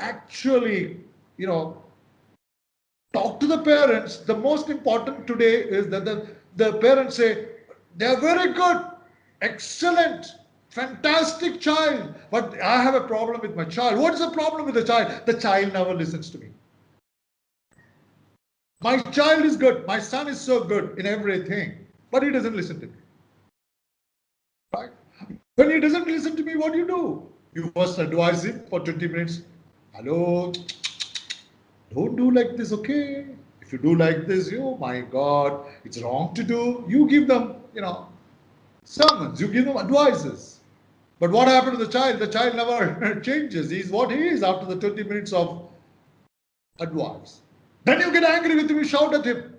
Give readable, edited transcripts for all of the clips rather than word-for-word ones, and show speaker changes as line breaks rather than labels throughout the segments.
actually, talk to the parents, the most important today is that the parents say, they're very good, excellent, fantastic child, but I have a problem with my child. What is the problem with the child? The child never listens to me. My child is good. My son is so good in everything, but he doesn't listen to me. Right? When he doesn't listen to me, what do? You first advise him for 20 minutes. Hello, don't do like this, okay? If you do like this, oh my God, it's wrong to do. You give them, sermons, you give them advices. But what happened to the child? The child never changes. He's what he is after the 20 minutes of advice. Then you get angry with him, you shout at him.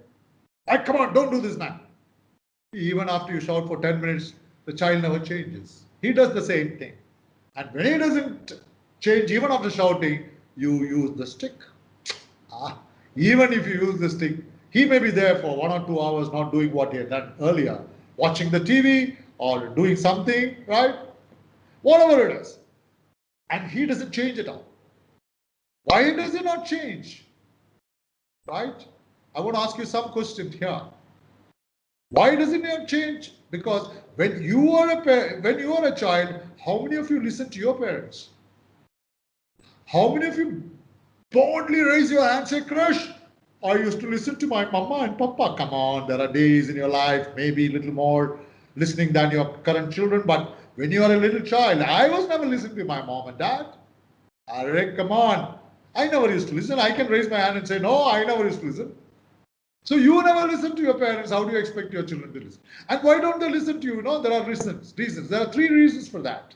Come on, don't do this now. Even after you shout for 10 minutes, the child never changes. He does the same thing. And when he doesn't change, even after shouting, you use the stick. Even if you use the stick, he may be there for 1 or 2 hours not doing what he had done earlier, watching the TV or doing something, right? Whatever it is. And he doesn't change at all. Why does he not change? Right? I want to ask you some questions here. Why does it not change? Because when you are a child, how many of you listen to your parents? How many of you boldly raise your hand and say, Krish, I used to listen to my mama and papa. Come on, there are days in your life, maybe a little more listening than your current children, but when you are a little child, I was never listening to my mom and dad. Arre, come on. I never used to listen. I can raise my hand and say, no, I never used to listen. So you never listen to your parents. How do you expect your children to listen? And why don't they listen to you? There are reasons. There are 3 reasons for that.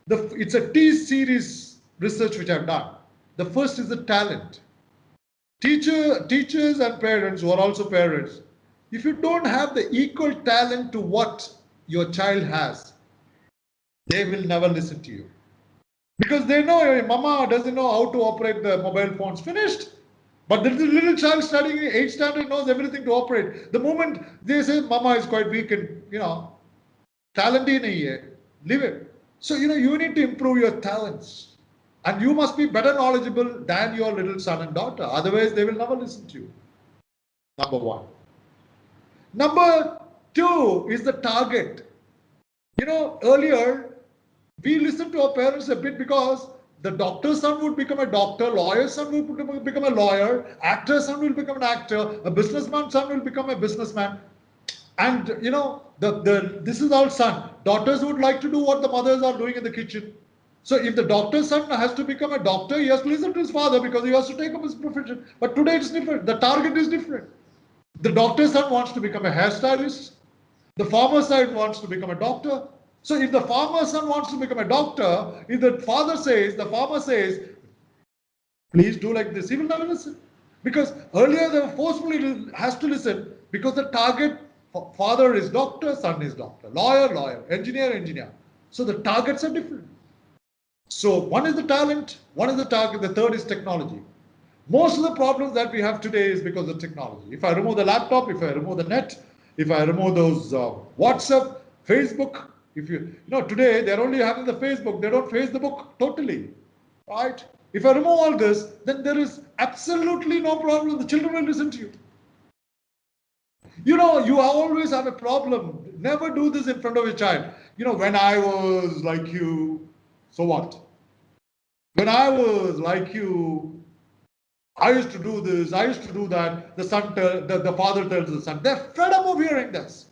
It's a T-series research which I've done. The first is the talent. Teachers and parents who are also parents, if you don't have the equal talent to what your child has, they will never listen to you. Because they know your mama doesn't know how to operate the mobile phones. Finished. But the little child studying 8th standard knows everything to operate. The moment they say mama is quite weak and, talent hi nahi hai, leave it. So, you need to improve your talents. And you must be better knowledgeable than your little son and daughter. Otherwise, they will never listen to you. Number 1. Number 2 is the target. Earlier, we listened to our parents a bit because the doctor's son would become a doctor, lawyer's son would become a lawyer, actor's son will become an actor, a businessman's son will become a businessman. And, this is our son. Daughters would like to do what the mothers are doing in the kitchen. So if the doctor's son has to become a doctor, he has to listen to his father because he has to take up his profession. But today it's different. The target is different. The doctor's son wants to become a hairstylist. The farmer's son wants to become a doctor. So if the farmer's son wants to become a doctor, if the farmer says, please do like this, he will never listen. Because earlier they were forcefully has to listen because the target father is doctor, son is doctor, lawyer, engineer. So the targets are different. So one is the talent, one is the target, the third is technology. Most of the problems that we have today is because of technology. If I remove the laptop, if I remove the net, if I remove those WhatsApp, Facebook, today they're only having the Facebook, they don't face the book totally, right? If I remove all this, then there is absolutely no problem. The children will listen to you. You always have a problem. Never do this in front of your child. When I was like you, so what? When I was like you, I used to do this, I used to do that. The father tells the son. They're fed up of hearing this.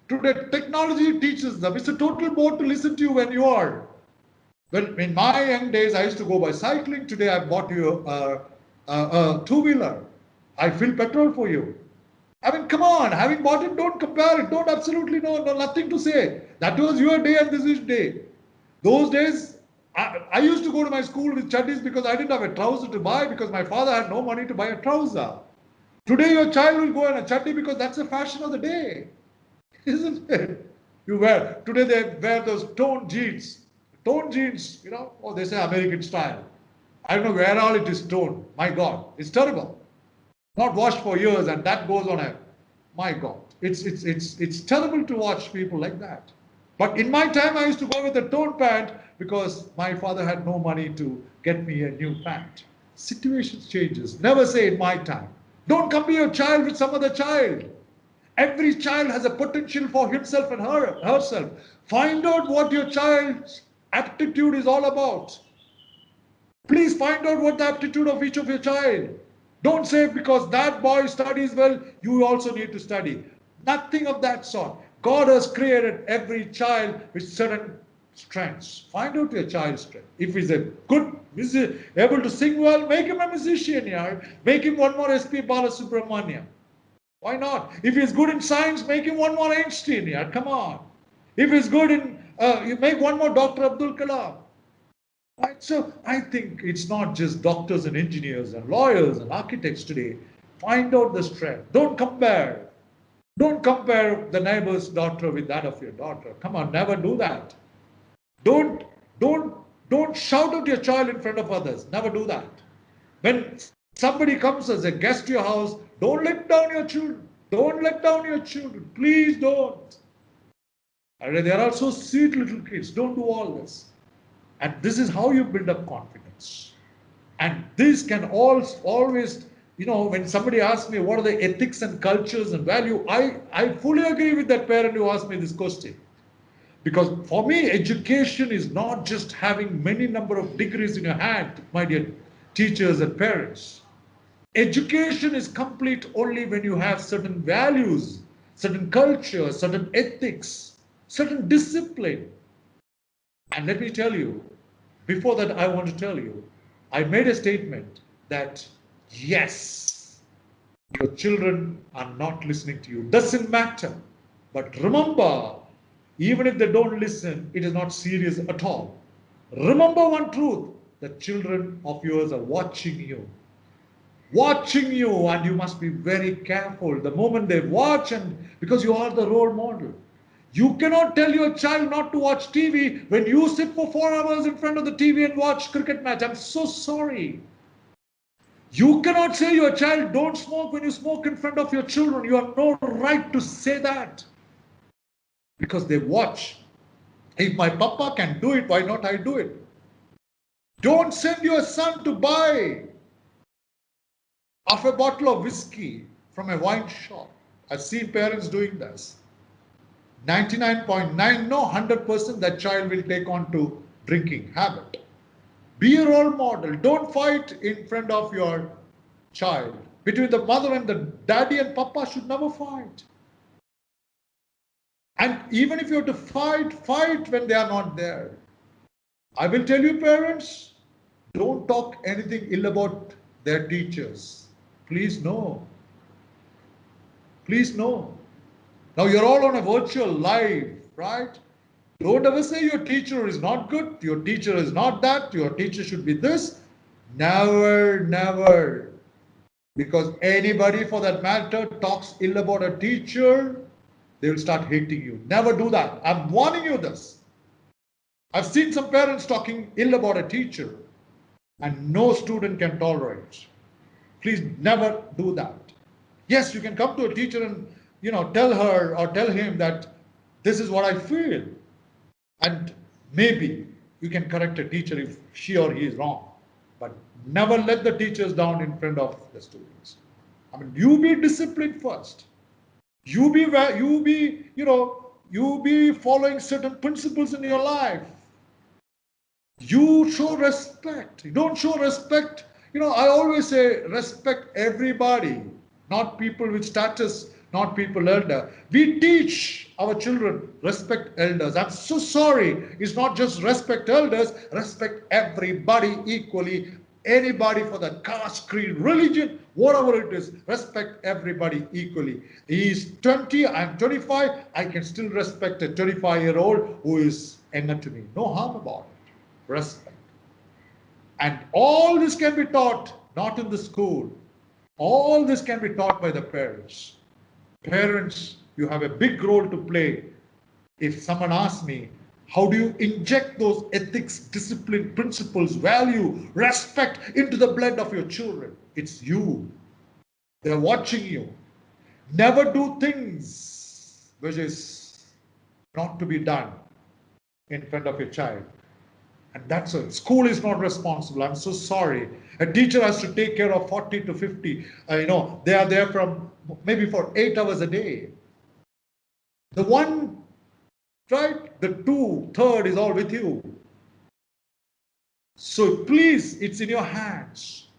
Today, technology teaches them. It's a total bore to listen to you when you are. When in my young days, I used to go by cycling. Today, I bought you a two-wheeler. I fill petrol for you. I mean, come on. Having bought it, don't compare it. Don't absolutely no nothing to say. That was your day and this is day. Those days, I used to go to my school with chaddis because I didn't have a trouser to buy because my father had no money to buy a trouser. Today, your child will go in a chaddi because that's the fashion of the day. Isn't it? Today they wear those toned jeans. Toned jeans, they say American style. I don't know where all it is toned. My God, it's terrible. Not washed for years and that goes on my God. It's terrible to watch people like that. But in my time, I used to go with a toned pant because my father had no money to get me a new pant. Situations changes. Never say in my time. Don't compare your child with some other child. Every child has a potential for himself and herself. Find out what your child's aptitude is all about. Please find out what the aptitude of each of your child. Don't say because that boy studies well, you also need to study. Nothing of that sort. God has created every child with certain strengths. Find out your child's strength. If he's a good, able to sing well, make him a musician here. Make him one more S.P. Balasubramanian. Why not? If he's good in science, make him one more Einstein here. Come on. If he's good in, you make one more Dr. Abdul Kalam. Right? So I think it's not just doctors and engineers and lawyers and architects today. Find out the strength. Don't compare. Don't compare the neighbor's daughter with that of your daughter. Come on, never do that. Don't shout at your child in front of others. Never do that. When somebody comes as a guest to your house, don't let down your children. Don't let down your children. Please don't. They are also sweet little kids. Don't do all this. And this is how you build up confidence. And this can always, when somebody asks me what are the ethics and cultures and value, I fully agree with that parent who asked me this question. Because for me, education is not just having many number of degrees in your hand, my dear teachers and parents. Education is complete only when you have certain values, certain culture, certain ethics, certain discipline. And let me tell you, before that, I want to tell you, I made a statement that yes, your children are not listening to you. Doesn't matter. But remember, even if they don't listen, it is not serious at all. Remember one truth, the children of yours are watching you. Watching you, and you must be very careful. The moment they watch, and because you are the role model. You cannot tell your child not to watch TV when you sit for 4 hours in front of the TV and watch cricket match. I'm so sorry. You cannot say your child don't smoke when you smoke in front of your children. You have no right to say that. Because they watch. If my papa can do it, why not I do it? Don't send your son to buy half a bottle of whiskey from a wine shop. I've seen parents doing this. 99.9, no, 100% that child will take on to drinking habit. Be a role model. Don't fight in front of your child. Between the mother and the daddy and papa should never fight. And even if you have to fight when they are not there. I will tell you, parents, don't talk anything ill about their teachers. Please no. Please no. Now you're all on a virtual live, right? Don't ever say your teacher is not good, your teacher is not that, your teacher should be this. Never, never. Because anybody for that matter talks ill about a teacher, they will start hating you. Never do that. I'm warning you this. I've seen some parents talking ill about a teacher and no student can tolerate. Please never do that. Yes, you can come to a teacher and tell her or tell him that this is what I feel. And maybe you can correct a teacher if she or he is wrong. But never let the teachers down in front of the students. I mean, you be disciplined first. You be following certain principles in your life. You show respect. You don't show respect. I always say respect everybody, not people with status, not people elder. We teach our children respect elders. I'm so sorry. It's not just respect elders, respect everybody equally. Anybody for that caste, creed, religion, whatever it is, respect everybody equally. He's 20, I'm 25, I can still respect a 25-year-old who is younger to me. No harm about it. Respect. And all this can be taught, not in the school. All this can be taught by the parents. Parents, you have a big role to play. If someone asks me, how do you inject those ethics, discipline, principles, value, respect into the blood of your children? It's you. They're watching you. Never do things which is not to be done in front of your child. And that's it. School is not responsible. I'm so sorry. A teacher has to take care of 40 to 50. They are there from maybe for 8 hours a day. The one, right? The third is all with you. So please, it's in your hands.